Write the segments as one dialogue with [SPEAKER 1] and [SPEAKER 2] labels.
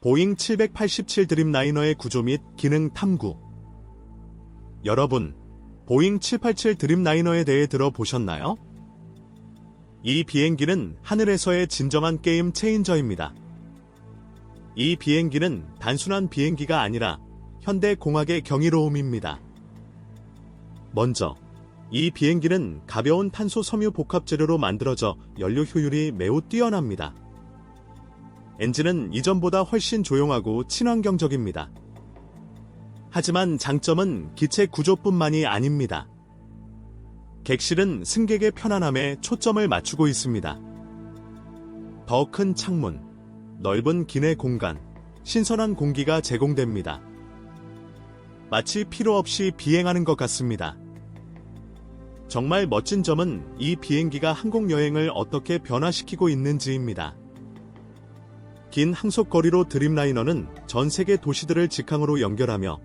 [SPEAKER 1] 보잉 787 드림라이너의 구조 및 기능 탐구. 여러분, 보잉 787 드림라이너에 대해 들어보셨나요? 이 비행기는 하늘에서의 진정한 게임 체인저입니다. 이 비행기는 단순한 비행기가 아니라 현대 공학의 경이로움입니다. 먼저, 이 비행기는 가벼운 탄소 섬유 복합 재료로 만들어져 연료 효율이 매우 뛰어납니다. 엔진은 이전보다 훨씬 조용하고 친환경적입니다. 하지만 장점은 기체 구조뿐만이 아닙니다. 객실은 승객의 편안함에 초점을 맞추고 있습니다. 더 큰 창문, 넓은 기내 공간, 신선한 공기가 제공됩니다. 마치 필요 없이 비행하는 것 같습니다. 정말 멋진 점은 이 비행기가 항공여행을 어떻게 변화시키고 있는지입니다. 긴 항속거리로 드림라이너는 전 세계 도시들을 직항으로 연결하며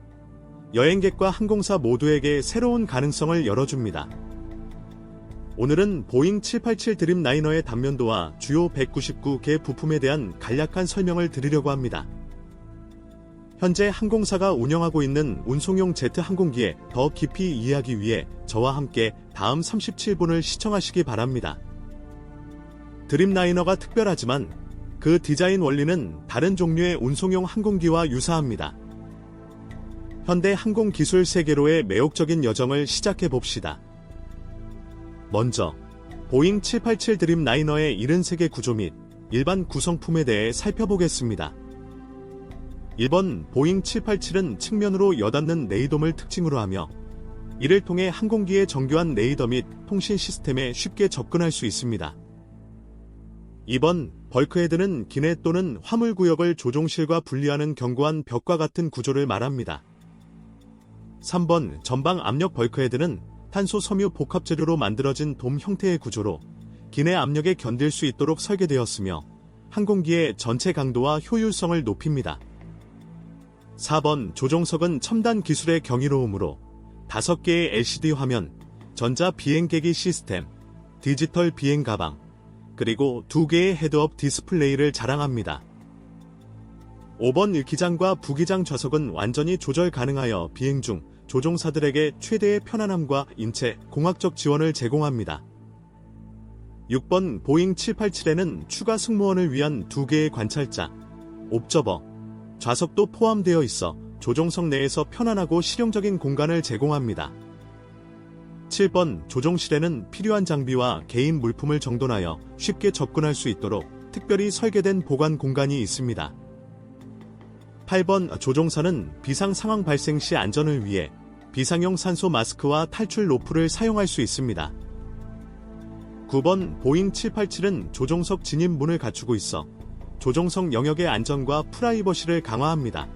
[SPEAKER 1] 여행객과 항공사 모두에게 새로운 가능성을 열어줍니다. 오늘은 보잉 787 드림라이너의 단면도와 주요 199개 부품에 대한 간략한 설명을 드리려고 합니다. 현재 항공사가 운영하고 있는 운송용 제트 항공기에 더 깊이 이해하기 위해 저와 함께 다음 37분을 시청하시기 바랍니다. 드림라이너가 특별하지만 그 디자인 원리는 다른 종류의 운송용 항공기와 유사합니다. 현대 항공기술 세계로의 매혹적인 여정을 시작해봅시다. 먼저, 보잉 787 드림라이너의 73개 구조 및 일반 구성품에 대해 살펴보겠습니다. 1번, 보잉 787은 측면으로 여닫는 레이돔을 특징으로 하며 이를 통해 항공기의 정교한 레이더 및 통신 시스템에 쉽게 접근할 수 있습니다. 2번, 벌크헤드는 기내 또는 화물 구역을 조종실과 분리하는 견고한 벽과 같은 구조를 말합니다. 3번, 전방 압력 벌크헤드는 탄소 섬유 복합 재료로 만들어진 돔 형태의 구조로 기내 압력에 견딜 수 있도록 설계되었으며 항공기의 전체 강도와 효율성을 높입니다. 4번, 조종석은 첨단 기술의 경이로움으로 5개의 LCD 화면, 전자 비행계기 시스템, 디지털 비행 가방, 그리고 2개의 헤드업 디스플레이를 자랑합니다. 5번, 기장과 부기장 좌석은 완전히 조절 가능하여 비행 중 조종사들에게 최대의 편안함과 인체 공학적 지원을 제공합니다. 6번, 보잉 787에는 추가 승무원을 위한 2개의 관찰자, 옵저버, 좌석도 포함되어 있어 조종석 내에서 편안하고 실용적인 공간을 제공합니다. 7번, 조종실에는 필요한 장비와 개인 물품을 정돈하여 쉽게 접근할 수 있도록 특별히 설계된 보관 공간이 있습니다. 8번, 조종사는 비상 상황 발생 시 안전을 위해 비상용 산소 마스크와 탈출 로프를 사용할 수 있습니다. 9번, 보잉 787은 조종석 진입 문을 갖추고 있어 조종석 영역의 안전과 프라이버시를 강화합니다.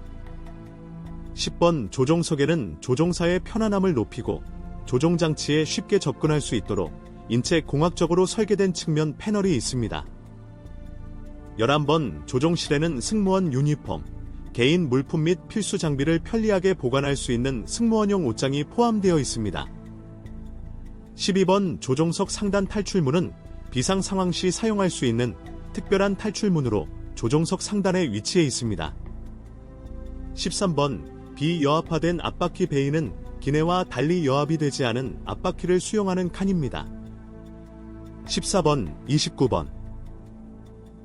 [SPEAKER 1] 10번, 조종석에는 조종사의 편안함을 높이고 조종장치에 쉽게 접근할 수 있도록 인체 공학적으로 설계된 측면 패널이 있습니다. 11번, 조종실에는 승무원 유니폼, 개인 물품 및 필수 장비를 편리하게 보관할 수 있는 승무원용 옷장이 포함되어 있습니다. 12번, 조종석 상단 탈출문은 비상 상황 시 사용할 수 있는 특별한 탈출문으로 조종석 상단에 위치해 있습니다. 13번, 비여합화된 앞바퀴 베이는 기내와 달리 여합이 되지 않은 앞바퀴를 수용하는 칸입니다. 14번, 29번,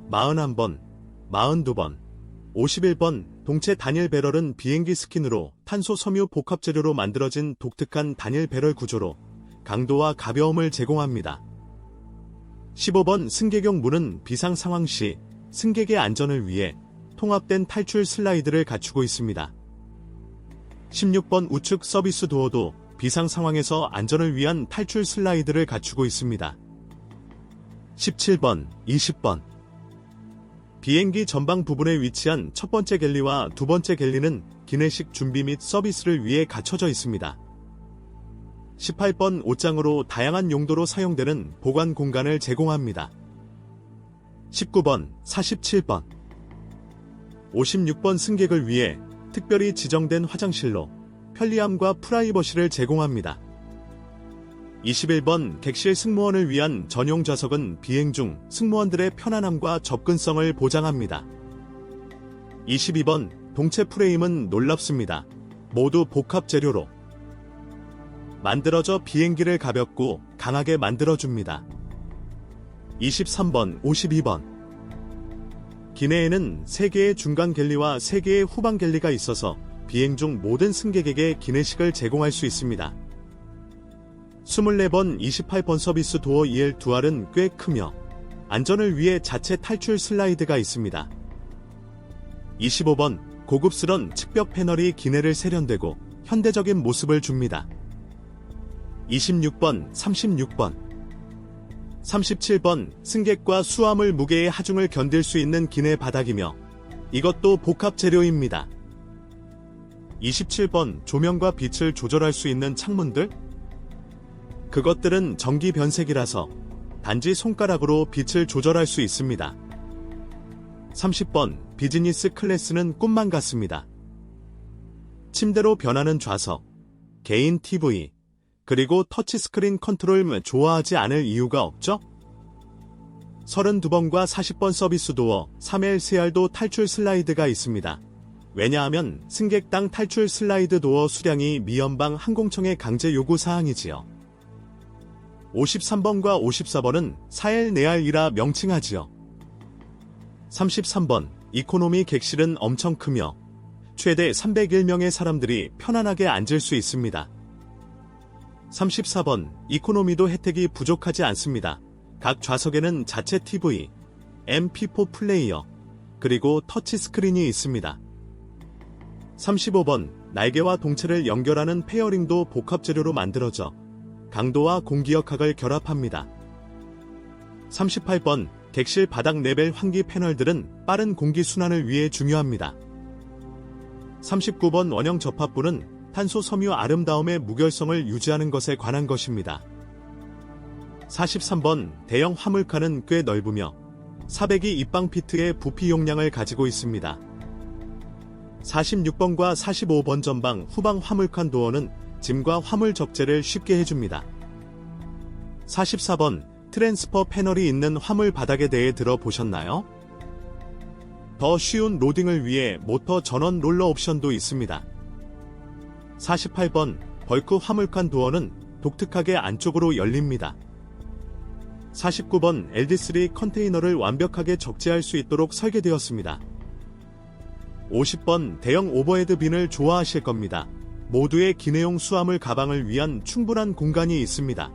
[SPEAKER 1] 41번, 42번, 51번, 동체 단일 배럴은 비행기 스킨으로 탄소 섬유 복합 재료로 만들어진 독특한 단일 배럴 구조로 강도와 가벼움을 제공합니다. 15번, 승객용 문은 비상 상황 시 승객의 안전을 위해 통합된 탈출 슬라이드를 갖추고 있습니다. 16번, 우측 서비스 도어도 비상 상황에서 안전을 위한 탈출 슬라이드를 갖추고 있습니다. 17번, 20번. 비행기 전방 부분에 위치한 첫 번째 갤리와 두 번째 갤리는 기내식 준비 및 서비스를 위해 갖춰져 있습니다. 18번, 옷장으로 다양한 용도로 사용되는 보관 공간을 제공합니다. 19번, 47번. 56번, 승객을 위해 특별히 지정된 화장실로 편리함과 프라이버시를 제공합니다. 21번, 객실 승무원을 위한 전용 좌석은 비행 중 승무원들의 편안함과 접근성을 보장합니다. 22번 동체 프레임은 놀랍습니다. 모두 복합 재료로 만들어져 비행기를 가볍고 강하게 만들어줍니다. 23번, 52번. 기내에는 3개의 중간 갤리와 3개의 후방 갤리가 있어서 비행 중 모든 승객에게 기내식을 제공할 수 있습니다. 24번, 28번 서비스 도어 EL2R은 꽤 크며 안전을 위해 자체 탈출 슬라이드가 있습니다. 25번, 고급스런 측벽 패널이 기내를 세련되고 현대적인 모습을 줍니다. 26번, 36번. 37번, 승객과 수화물 무게의 하중을 견딜 수 있는 기내 바닥이며 이것도 복합 재료입니다. 27번, 조명과 빛을 조절할 수 있는 창문들? 그것들은 전기 변색이라서 단지 손가락으로 빛을 조절할 수 있습니다. 30번, 비즈니스 클래스는 꿈만 같습니다. 침대로 변하는 좌석, 개인 TV, 그리고 터치스크린 컨트롤 좋아하지 않을 이유가 없죠? 32번과 40번 서비스 도어 3L3R도 탈출 슬라이드가 있습니다. 왜냐하면 승객당 탈출 슬라이드 도어 수량이 미연방 항공청의 강제 요구 사항이지요. 53번과 54번은 4L 내알이라 명칭하지요. 33번, 이코노미 객실은 엄청 크며 최대 301명의 사람들이 편안하게 앉을 수 있습니다. 34번, 이코노미도 혜택이 부족하지 않습니다. 각 좌석에는 자체 TV, MP4 플레이어, 그리고 터치스크린이 있습니다. 35번, 날개와 동체를 연결하는 페어링도 복합 재료로 만들어져 강도와 공기역학을 결합합니다. 38번, 객실 바닥 레벨 환기 패널들은 빠른 공기 순환을 위해 중요합니다. 39번 원형 접합부는 탄소 섬유 아름다움의 무결성을 유지하는 것에 관한 것입니다. 43번, 대형 화물칸은 꽤 넓으며 402 입방 피트의 부피 용량을 가지고 있습니다. 46번과 45번 전방 후방 화물칸 도어는 짐과 화물 적재를 쉽게 해줍니다. 44번, 트랜스퍼 패널이 있는 화물 바닥에 대해 들어보셨나요? 더 쉬운 로딩을 위해 모터 전원 롤러 옵션도 있습니다. 48번, 벌크 화물칸 도어는 독특하게 안쪽으로 열립니다. 49번, LD3 컨테이너를 완벽하게 적재할 수 있도록 설계되었습니다. 50번, 대형 오버헤드 빈을 좋아하실 겁니다. 모두의 기내용 수화물 가방을 위한 충분한 공간이 있습니다.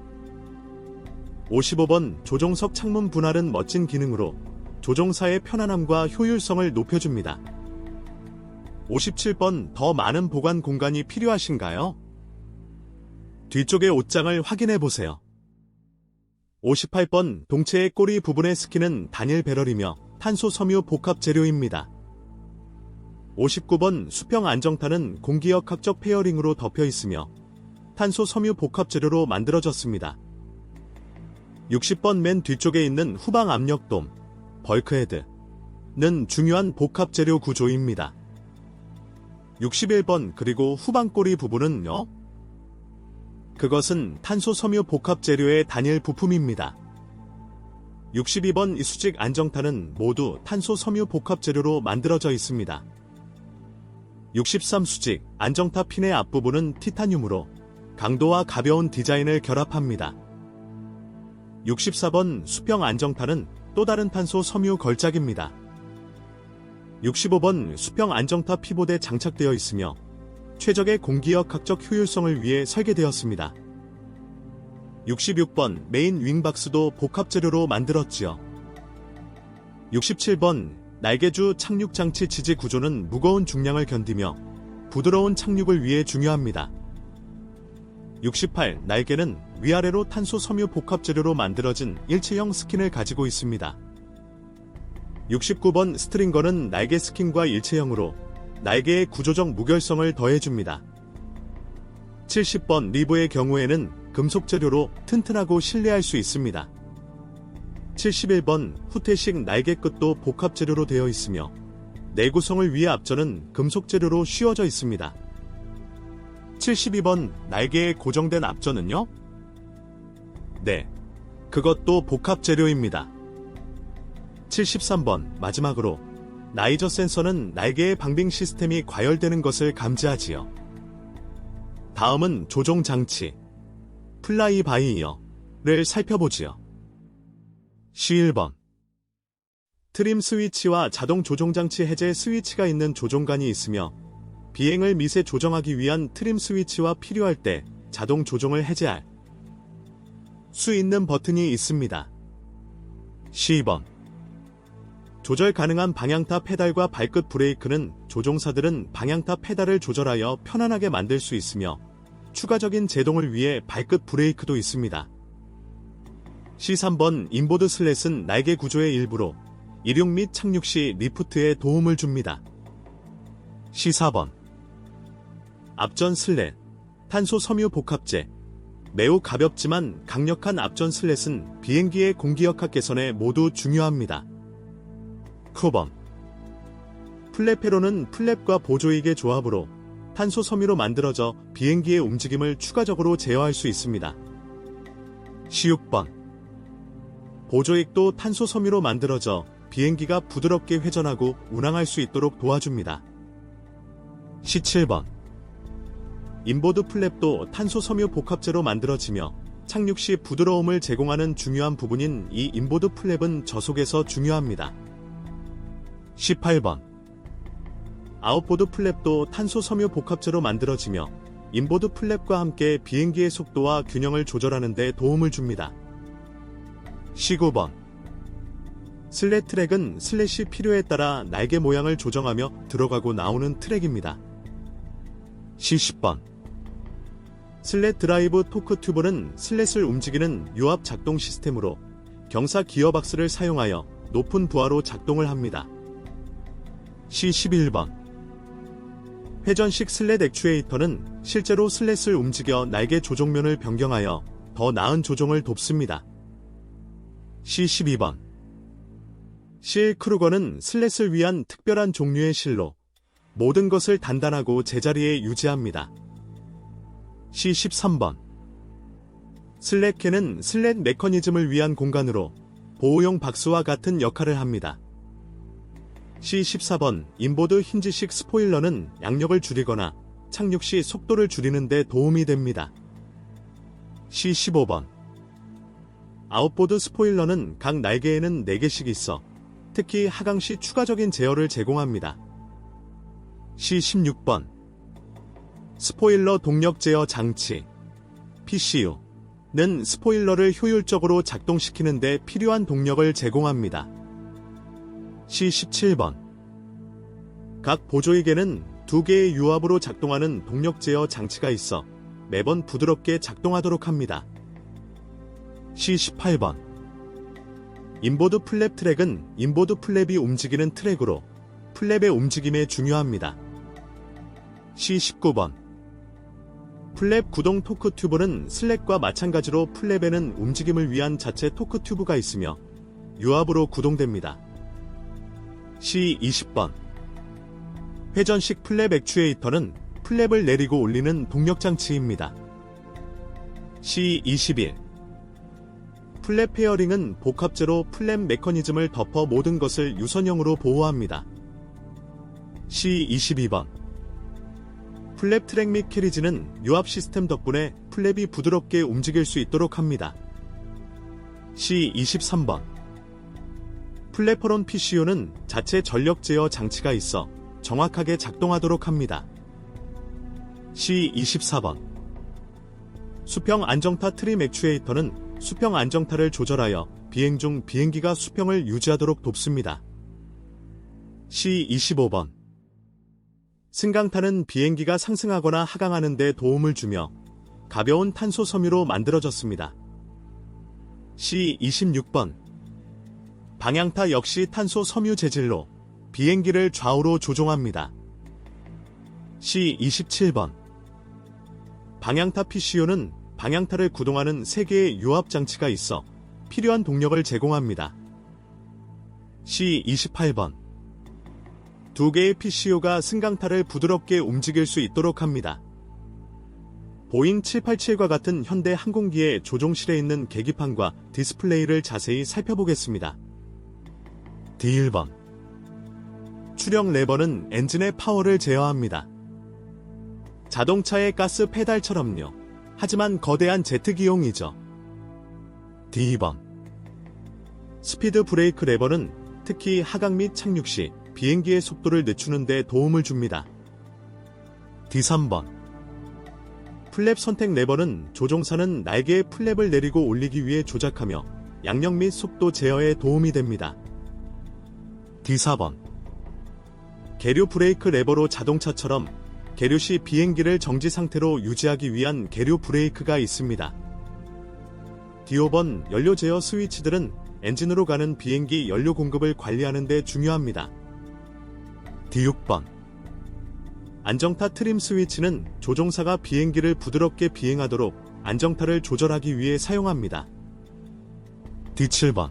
[SPEAKER 1] 55번, 조종석 창문 분할은 멋진 기능으로 조종사의 편안함과 효율성을 높여줍니다. 57번, 더 많은 보관 공간이 필요하신가요? 뒤쪽의 옷장을 확인해보세요. 58번, 동체의 꼬리 부분의 스키는 단일 배럴이며 탄소 섬유 복합 재료입니다. 59번, 수평 안정탄은 공기역학적 페어링으로 덮여 있으며 탄소 섬유 복합 재료로 만들어졌습니다. 60번 맨 뒤쪽에 있는 후방 압력돔, 벌크헤드는 중요한 복합 재료 구조입니다. 61번, 그리고 후방 꼬리 부분은요? 그것은 탄소 섬유 복합 재료의 단일 부품입니다. 62번 수직 안정탄은 모두 탄소 섬유 복합 재료로 만들어져 있습니다. 63 수직 안정타 핀의 앞부분은 티타늄으로 강도와 가벼운 디자인을 결합합니다. 64번 수평 안정탄은 또 다른 탄소 섬유 걸작입니다. 65번 수평 안정타 피봇에 장착되어 있으며 최적의 공기역학적 효율성을 위해 설계되었습니다. 66번 메인 윙박스도 복합 재료로 만들었지요. 67번 날개주 착륙장치 지지 구조는 무거운 중량을 견디며 부드러운 착륙을 위해 중요합니다. 68 날개는 위아래로 탄소 섬유 복합 재료로 만들어진 일체형 스킨을 가지고 있습니다. 69번 스트링거는 날개 스킨과 일체형으로 날개의 구조적 무결성을 더해줍니다. 70번 리브의 경우에는 금속 재료로 튼튼하고 신뢰할 수 있습니다. 71번 후퇴식 날개 끝도 복합 재료로 되어 있으며 내구성을 위해 앞전은 금속 재료로 씌워져 있습니다. 72번 날개에 고정된 앞전은요? 네, 그것도 복합 재료입니다. 73번 마지막으로 나이저 센서는 날개의 방빙 시스템이 과열되는 것을 감지하지요. 다음은 조종 장치, 플라이 바이어를 살펴보지요. 11번. 트림 스위치와 자동 조종 장치 해제 스위치가 있는 조종관이 있으며 비행을 미세 조정하기 위한 트림 스위치와 필요할 때 자동 조종을 해제할 수 있는 버튼이 있습니다. 12번. 조절 가능한 방향타 페달과 발끝 브레이크는 조종사들은 방향타 페달을 조절하여 편안하게 만들 수 있으며 추가적인 제동을 위해 발끝 브레이크도 있습니다. C3번. 인보드 슬랫은 날개 구조의 일부로 이륙 및 착륙 시 리프트에 도움을 줍니다. C4번. 앞전 슬랫, 탄소 섬유 복합재. 매우 가볍지만 강력한 앞전 슬랫은 비행기의 공기역학 개선에 모두 중요합니다. 9번. 플랩회로는 플랩과 보조익의 조합으로 탄소 섬유로 만들어져 비행기의 움직임을 추가적으로 제어할 수 있습니다. 16번. 보조익도 탄소 섬유로 만들어져 비행기가 부드럽게 회전하고 운항할 수 있도록 도와줍니다. 17번. 인보드 플랩도 탄소 섬유 복합재로 만들어지며 착륙 시 부드러움을 제공하는 중요한 부분인 이 인보드 플랩은 저속에서 중요합니다. 18번. 아웃보드 플랩도 탄소 섬유 복합재로 만들어지며 인보드 플랩과 함께 비행기의 속도와 균형을 조절하는 데 도움을 줍니다. 19번. 슬랫 트랙은 슬랫이 필요에 따라 날개 모양을 조정하며 들어가고 나오는 트랙입니다. 20번. 슬랫 드라이브 토크 튜브는 슬랫을 움직이는 유압 작동 시스템으로 경사 기어박스를 사용하여 높은 부하로 작동을 합니다. C11번. 회전식 슬랫 액추에이터는 실제로 슬랫을 움직여 날개 조종면을 변경하여 더 나은 조종을 돕습니다. C12번. 실 크루거는 슬랫을 위한 특별한 종류의 실로 모든 것을 단단하고 제자리에 유지합니다. C13번. 슬랫캔은 슬랫 메커니즘을 위한 공간으로 보호용 박스와 같은 역할을 합니다. C14번. 인보드 힌지식 스포일러는 양력을 줄이거나 착륙 시 속도를 줄이는 데 도움이 됩니다. C15번. 아웃보드 스포일러는 각 날개에는 4개씩 있어 특히 하강 시 추가적인 제어를 제공합니다. C16번. 스포일러 동력 제어 장치 PCU는 스포일러를 효율적으로 작동시키는 데 필요한 동력을 제공합니다. C17번. 각 보조익에는 2개의 유압으로 작동하는 동력 제어 장치가 있어 매번 부드럽게 작동하도록 합니다. C18번. 인보드 플랩 트랙은 인보드 플랩이 움직이는 트랙으로 플랩의 움직임에 중요합니다. C19번. 플랩 구동 토크 튜브는 슬랫과 마찬가지로 플랩에는 움직임을 위한 자체 토크 튜브가 있으며 유압으로 구동됩니다. C20번. 회전식 플랩 액추에이터는 플랩을 내리고 올리는 동력 장치입니다. C21. 플랩 페어링은 복합재로 플랩 메커니즘을 덮어 모든 것을 유선형으로 보호합니다. C22번. 플랩 트랙 및 캐리지는 유압 시스템 덕분에 플랩이 부드럽게 움직일 수 있도록 합니다. C23번. 플랫포론 PCU는 자체 전력 제어 장치가 있어 정확하게 작동하도록 합니다. C24번. 수평 안정타 트림 액추에이터는 수평 안정타를 조절하여 비행 중 비행기가 수평을 유지하도록 돕습니다. C25번. 승강탄은 비행기가 상승하거나 하강하는 데 도움을 주며 가벼운 탄소 섬유로 만들어졌습니다. C26번. 방향타 역시 탄소 섬유 재질로 비행기를 좌우로 조종합니다. C27번. 방향타 PCU는 방향타를 구동하는 3개의 유압 장치가 있어 필요한 동력을 제공합니다. C28번. 2개의 PCU가 승강타를 부드럽게 움직일 수 있도록 합니다. 보잉 787과 같은 현대 항공기의 조종실에 있는 계기판과 디스플레이를 자세히 살펴보겠습니다. D1번. 추력 레버는 엔진의 파워를 제어합니다. 자동차의 가스 페달처럼요. 하지만 거대한 제트기용이죠. D번. 스피드 브레이크 레버는 특히 하강 및 착륙 시 비행기의 속도를 늦추는 데 도움을 줍니다. D3번. 플랩 선택 레버는 조종사는 날개의 플랩을 내리고 올리기 위해 조작하며 양력 및 속도 제어에 도움이 됩니다. D4번. 계류 브레이크 레버로 자동차처럼 계류 시 비행기를 정지 상태로 유지하기 위한 계류 브레이크가 있습니다. D5번. 연료 제어 스위치들은 엔진으로 가는 비행기 연료 공급을 관리하는 데 중요합니다. D6번. 안정타 트림 스위치는 조종사가 비행기를 부드럽게 비행하도록 안정타를 조절하기 위해 사용합니다. D7번.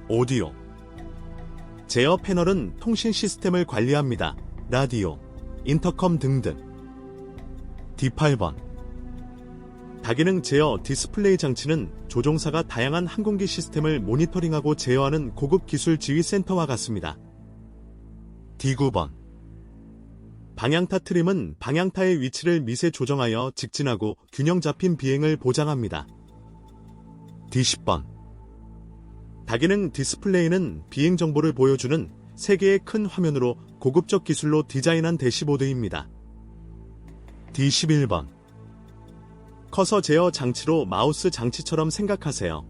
[SPEAKER 1] 오디오. 제어 패널은 통신 시스템을 관리합니다. 라디오, 인터컴 등등. D8번. 다기능 제어 디스플레이 장치는 조종사가 다양한 항공기 시스템을 모니터링하고 제어하는 고급 기술 지휘 센터와 같습니다. D9번. 방향타 트림은 방향타의 위치를 미세 조정하여 직진하고 균형 잡힌 비행을 보장합니다. D10번. 다기능 디스플레이는 비행 정보를 보여주는 3개의 큰 화면으로 고급적 기술로 디자인한 대시보드입니다. D11번. 커서 제어 장치로 마우스 장치처럼 생각하세요.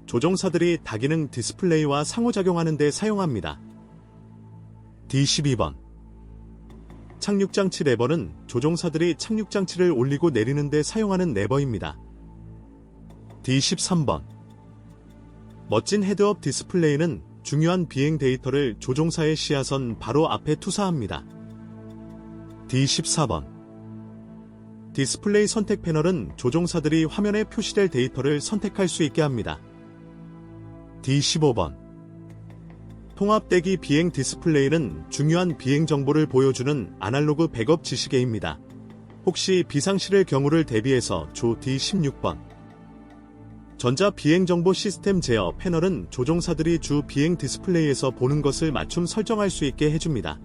[SPEAKER 1] 조종사들이 다기능 디스플레이와 상호작용하는 데 사용합니다. D12번. 착륙장치 레버는 조종사들이 착륙장치를 올리고 내리는 데 사용하는 레버입니다. D13번. 멋진 헤드업 디스플레이는 중요한 비행 데이터를 조종사의 시야선 바로 앞에 투사합니다. D14번. 디스플레이 선택 패널은 조종사들이 화면에 표시될 데이터를 선택할 수 있게 합니다. D15번. 통합대기 비행 디스플레이는 중요한 비행 정보를 보여주는 아날로그 백업 지시계입니다. 혹시 비상실의 경우를 대비해서 조 D16번. 전자 비행 정보 시스템 제어 패널은 조종사들이 주 비행 디스플레이에서 보는 것을 맞춤 설정할 수 있게 해줍니다.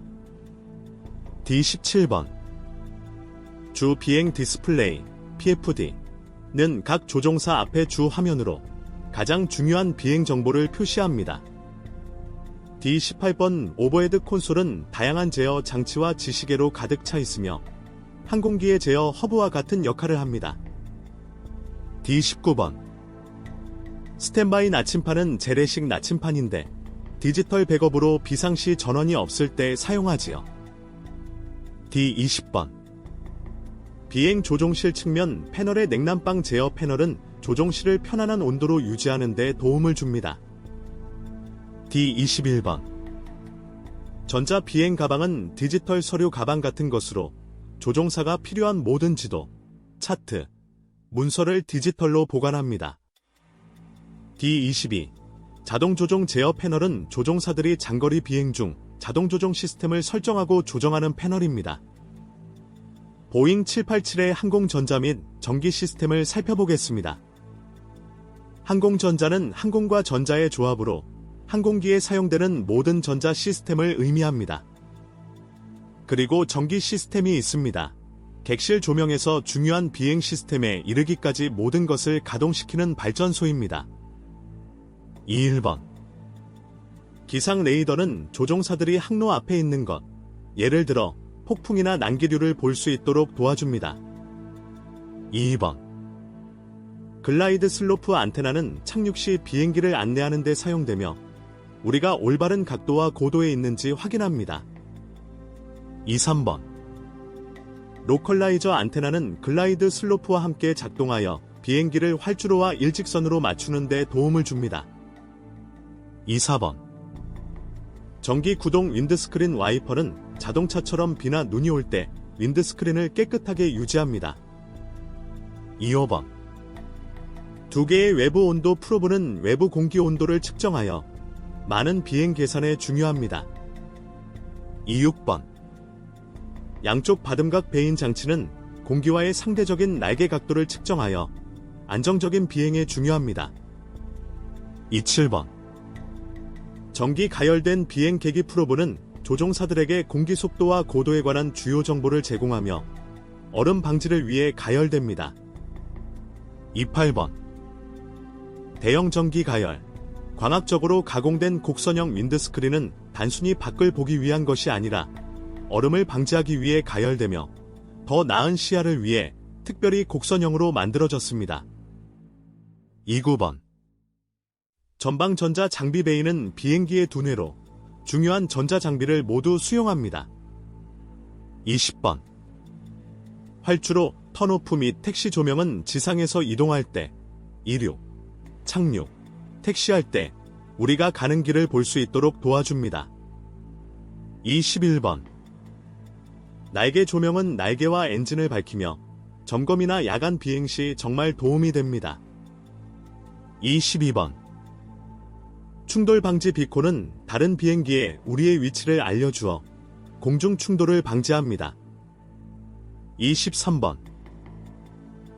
[SPEAKER 1] D17번. 주 비행 디스플레이 PFD는 각 조종사 앞의 주 화면으로 가장 중요한 비행 정보를 표시합니다. D18번. 오버헤드 콘솔은 다양한 제어 장치와 지시계로 가득 차 있으며 항공기의 제어 허브와 같은 역할을 합니다. D19번. 스탠바이 나침판은 재래식 나침판인데 디지털 백업으로 비상시 전원이 없을 때 사용하지요. D20번. 비행 조종실 측면 패널의 냉난방 제어 패널은 조종실을 편안한 온도로 유지하는 데 도움을 줍니다. D21번. 전자 비행 가방은 디지털 서류 가방 같은 것으로 조종사가 필요한 모든 지도, 차트, 문서를 디지털로 보관합니다. D22. 자동 조종 제어 패널은 조종사들이 장거리 비행 중 자동 조종 시스템을 설정하고 조정하는 패널입니다. 보잉 787의 항공전자 및 전기 시스템을 살펴보겠습니다. 항공전자는 항공과 전자의 조합으로 항공기에 사용되는 모든 전자 시스템을 의미합니다. 그리고 전기 시스템이 있습니다. 객실 조명에서 중요한 비행 시스템에 이르기까지 모든 것을 가동시키는 발전소입니다. 21번. 기상 레이더는 조종사들이 항로 앞에 있는 것, 예를 들어 폭풍이나 난기류를 볼 수 있도록 도와줍니다. 2번. 글라이드 슬로프 안테나는 착륙 시 비행기를 안내하는 데 사용되며 우리가 올바른 각도와 고도에 있는지 확인합니다. 3번. 로컬라이저 안테나는 글라이드 슬로프와 함께 작동하여 비행기를 활주로와 일직선으로 맞추는 데 도움을 줍니다. 4번. 전기 구동 윈드스크린 와이퍼는 자동차처럼 비나 눈이 올 때 윈드스크린을 깨끗하게 유지합니다. 5번. 두 개의 외부 온도 프로브는 외부 공기 온도를 측정하여 많은 비행 계산에 중요합니다. 6번. 양쪽 바듬각 배인 장치는 공기와의 상대적인 날개 각도를 측정하여 안정적인 비행에 중요합니다. 7번. 전기 가열된 비행 계기 프로브는 조종사들에게 공기 속도와 고도에 관한 주요 정보를 제공하며 얼음 방지를 위해 가열됩니다. 28번. 대형 전기 가열. 광학적으로 가공된 곡선형 윈드스크린은 단순히 밖을 보기 위한 것이 아니라 얼음을 방지하기 위해 가열되며 더 나은 시야를 위해 특별히 곡선형으로 만들어졌습니다. 29번. 전방 전자 장비 베이는 비행기의 두뇌로 중요한 전자 장비를 모두 수용합니다. 20번. 활주로, 턴오프 및 택시 조명은 지상에서 이동할 때, 이륙, 착륙, 택시할 때 우리가 가는 길을 볼 수 있도록 도와줍니다. 21번. 날개 조명은 날개와 엔진을 밝히며 점검이나 야간 비행 시 정말 도움이 됩니다. 22번. 충돌 방지 비콘은 다른 비행기에 우리의 위치를 알려주어 공중 충돌을 방지합니다. 23번.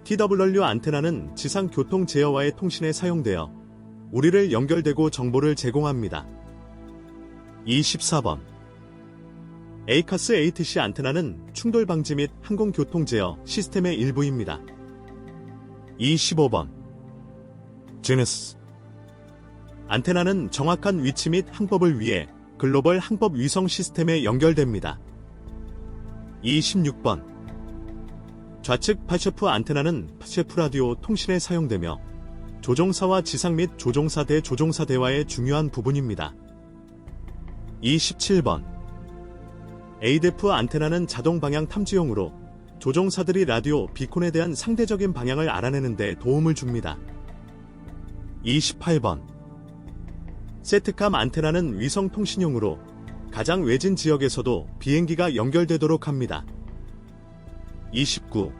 [SPEAKER 1] TWR 안테나는 지상 교통 제어와의 통신에 사용되어 우리를 연결되고 정보를 제공합니다. 24번. 에이카스 ATC 안테나는 충돌 방지 및 항공교통 제어 시스템의 일부입니다. 25번. 제네시스. 안테나는 정확한 위치 및 항법을 위해 글로벌 항법 위성 시스템에 연결됩니다. 26번. 좌측 파셰프 안테나는 파셰프 라디오 통신에 사용되며 조종사와 지상 및 조종사 대 조종사 대화의 중요한 부분입니다. 27번. ADF 안테나는 자동 방향 탐지용으로 조종사들이 라디오 비콘에 대한 상대적인 방향을 알아내는 데 도움을 줍니다. 28번. 세트캄 안테나는 위성 통신용으로 가장 외진 지역에서도 비행기가 연결되도록 합니다. 29.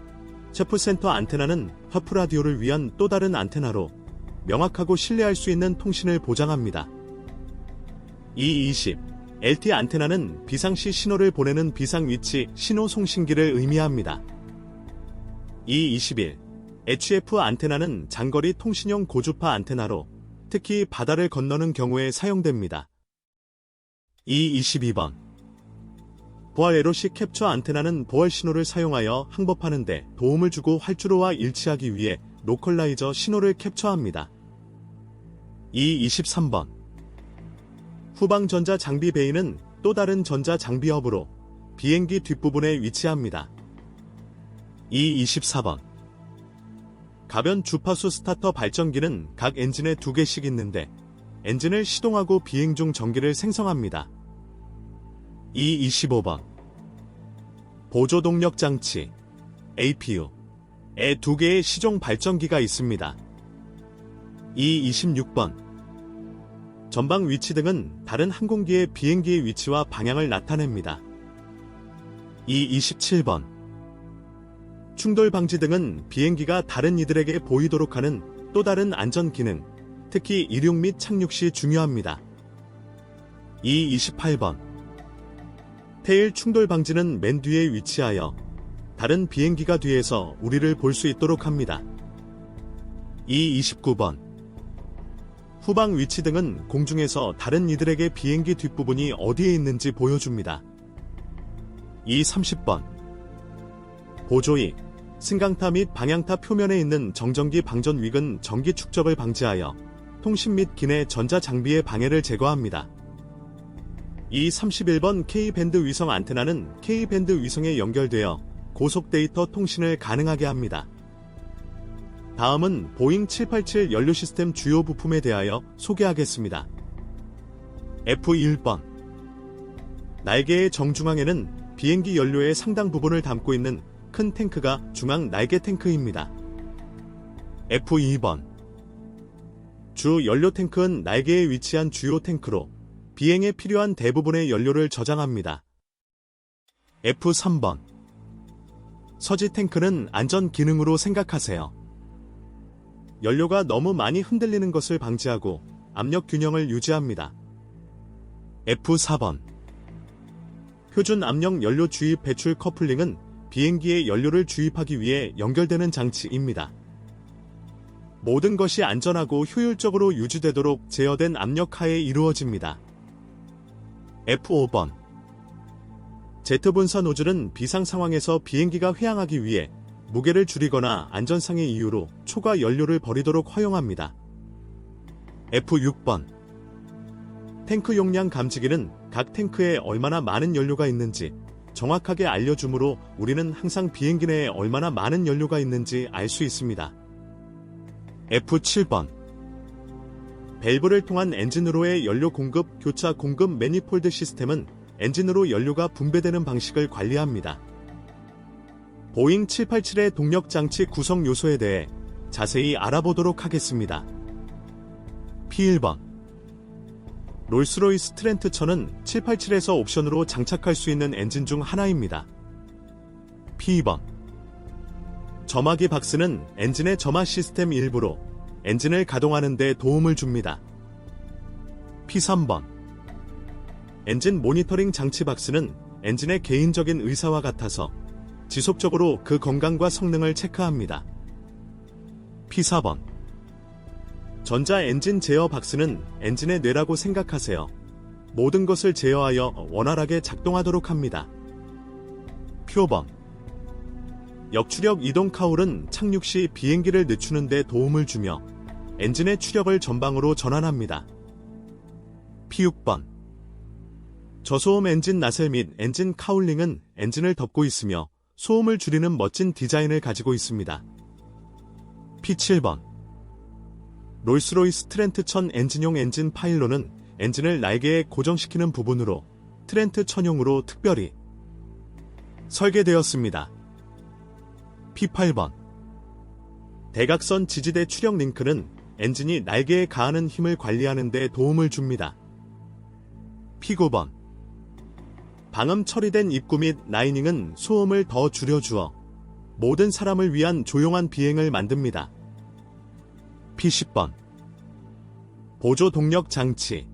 [SPEAKER 1] 체프센터 안테나는 화프 라디오를 위한 또 다른 안테나로 명확하고 신뢰할 수 있는 통신을 보장합니다. 20. LT 안테나는 비상시 신호를 보내는 비상위치 신호 송신기를 의미합니다. 21. HF 안테나는 장거리 통신용 고주파 안테나로 특히 바다를 건너는 경우에 사용됩니다. 22번. 보알 에로식 캡처 안테나는 보알 신호를 사용하여 항법하는 데 도움을 주고 활주로와 일치하기 위해 로컬라이저 신호를 캡처합니다. 23번. 후방 전자 장비 베이는 또 다른 전자 장비 허브로 비행기 뒷부분에 위치합니다. 24번. 가변 주파수 스타터 발전기는 각 엔진에 2개씩 있는데 엔진을 시동하고 비행 중 전기를 생성합니다. 25번. 보조 동력 장치 APU에 2개의 시종 발전기가 있습니다. 26번. 전방 위치 등은 다른 항공기의 비행기의 위치와 방향을 나타냅니다. 27번. 충돌 방지 등은 비행기가 다른 이들에게 보이도록 하는 또 다른 안전 기능, 특히 이륙 및 착륙 시 중요합니다. 28번. 테일 충돌 방지는 맨 뒤에 위치하여 다른 비행기가 뒤에서 우리를 볼 수 있도록 합니다. 29번. 후방 위치 등은 공중에서 다른 이들에게 비행기 뒷부분이 어디에 있는지 보여줍니다. 30번. 보조익, 승강타 및 방향타 표면에 있는 정전기 방전 윅은 전기 축적을 방지하여 통신 및 기내 전자 장비의 방해를 제거합니다. 31번 K밴드 위성 안테나는 K밴드 위성에 연결되어 고속 데이터 통신을 가능하게 합니다. 다음은 보잉 787 연료 시스템 주요 부품에 대하여 소개하겠습니다. F1번. 날개의 정중앙에는 비행기 연료의 상당 부분을 담고 있는 큰 탱크가 중앙 날개 탱크입니다. F2번. 주 연료 탱크는 날개에 위치한 주요 탱크로 비행에 필요한 대부분의 연료를 저장합니다. F3번. 서지 탱크는 안전 기능으로 생각하세요. 연료가 너무 많이 흔들리는 것을 방지하고 압력 균형을 유지합니다. F4번. 표준 압력 연료 주입 배출 커플링은 비행기에 연료를 주입하기 위해 연결되는 장치입니다. 모든 것이 안전하고 효율적으로 유지되도록 제어된 압력 하에 이루어집니다. F5번. 제트 분사 노즐은 비상 상황에서 비행기가 회항하기 위해 무게를 줄이거나 안전상의 이유로 초과 연료를 버리도록 허용합니다. F6번. 탱크 용량 감지기는 각 탱크에 얼마나 많은 연료가 있는지 정확하게 알려주므로 우리는 항상 비행기 내에 얼마나 많은 연료가 있는지 알 수 있습니다. F7번. 밸브를 통한 엔진으로의 연료 공급, 교차 공급 매니폴드 시스템은 엔진으로 연료가 분배되는 방식을 관리합니다. 보잉 787의 동력 장치 구성 요소에 대해 자세히 알아보도록 하겠습니다. P1번. 롤스로이스 트렌트천은 787에서 옵션으로 장착할 수 있는 엔진 중 하나입니다. P2번. 점화기 박스는 엔진의 점화 시스템 일부로 엔진을 가동하는 데 도움을 줍니다. P3번. 엔진 모니터링 장치 박스는 엔진의 개인적인 의사와 같아서 지속적으로 그 건강과 성능을 체크합니다. P4번. 전자 엔진 제어 박스는 엔진의 뇌라고 생각하세요. 모든 것을 제어하여 원활하게 작동하도록 합니다. P5번. 역추력 이동 카울은 착륙 시 비행기를 늦추는 데 도움을 주며 엔진의 추력을 전방으로 전환합니다. P6번. 저소음 엔진 나셀 및 엔진 카울링은 엔진을 덮고 있으며 소음을 줄이는 멋진 디자인을 가지고 있습니다. P7번. 롤스로이스 트렌트천 엔진용 엔진 파일로는 엔진을 날개에 고정시키는 부분으로 트렌트천용으로 특별히 설계되었습니다. P8번. 대각선 지지대 추력 링크는 엔진이 날개에 가하는 힘을 관리하는 데 도움을 줍니다. P9번. 방음 처리된 입구 및 라이닝은 소음을 더 줄여주어 모든 사람을 위한 조용한 비행을 만듭니다. P10번. 보조 동력 장치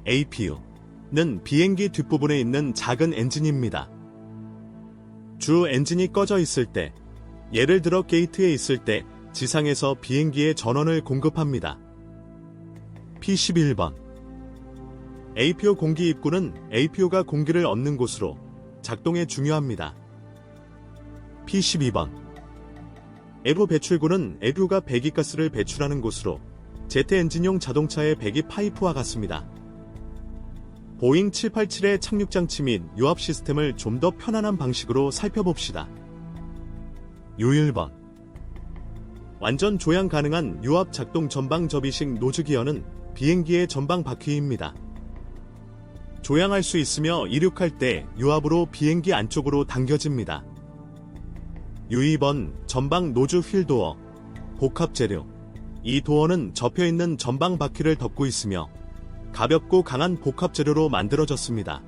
[SPEAKER 1] APU는 비행기 뒷부분에 있는 작은 엔진입니다. 주 엔진이 꺼져 있을 때, 예를 들어 게이트에 있을 때 지상에서 비행기에 전원을 공급합니다. P11번. APU 공기 입구는 APU가 공기를 얻는 곳으로 작동에 중요합니다. P12번. 에브 배출구는 APU가 배기가스를 배출하는 곳으로 제트 엔진용 자동차의 배기 파이프와 같습니다. 보잉 787의 착륙 장치 및 유압 시스템을 좀 더 편안한 방식으로 살펴봅시다. U1번. 완전 조향 가능한 유압 작동 전방 접이식 노즈 기어는 비행기의 전방 바퀴입니다. 조향할 수 있으며 이륙할 때 유압으로 비행기 안쪽으로 당겨집니다. U2번. 전방 노즈 휠 도어 복합 재료. 이 도어는 접혀있는 전방 바퀴를 덮고 있으며 가볍고 강한 복합 재료로 만들어졌습니다.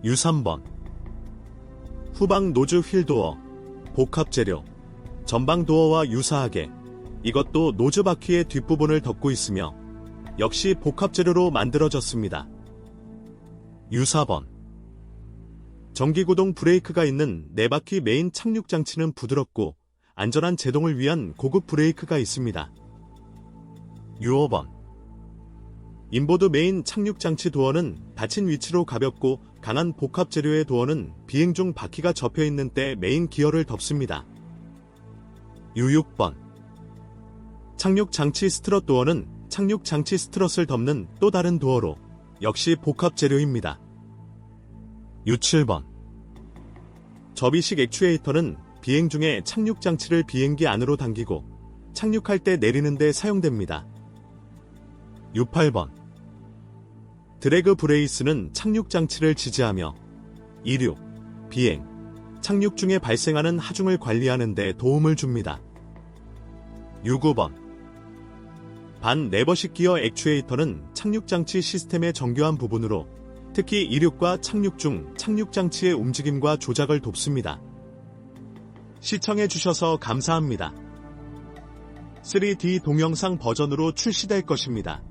[SPEAKER 1] U3번. 후방 노즈 휠 도어 복합 재료. 전방 도어와 유사하게 이것도 노즈 바퀴의 뒷부분을 덮고 있으며 역시 복합 재료로 만들어졌습니다. U4번. 전기구동 브레이크가 있는 4바퀴 메인 착륙 장치는 부드럽고 안전한 제동을 위한 고급 브레이크가 있습니다. U5번. 인보드 메인 착륙 장치 도어는 닫힌 위치로 가볍고 강한 복합 재료의 도어는 비행 중 바퀴가 접혀 있는 때 메인 기어를 덮습니다. U6번. 착륙 장치 스트럿 도어는 착륙 장치 스트럿을 덮는 또 다른 도어로 역시 복합 재료입니다. U7번. 접이식 액추에이터는 비행 중에 착륙 장치를 비행기 안으로 당기고 착륙할 때 내리는 데 사용됩니다. U8번. 드래그 브레이스는 착륙 장치를 지지하며 이륙, 비행, 착륙 중에 발생하는 하중을 관리하는 데 도움을 줍니다. U9번. 반 레버식 기어 액추에이터는 착륙 장치 시스템의 정교한 부분으로 특히 이륙과 착륙 중 착륙 장치의 움직임과 조작을 돕습니다. 시청해주셔서 감사합니다. 3D 동영상 버전으로 출시될 것입니다.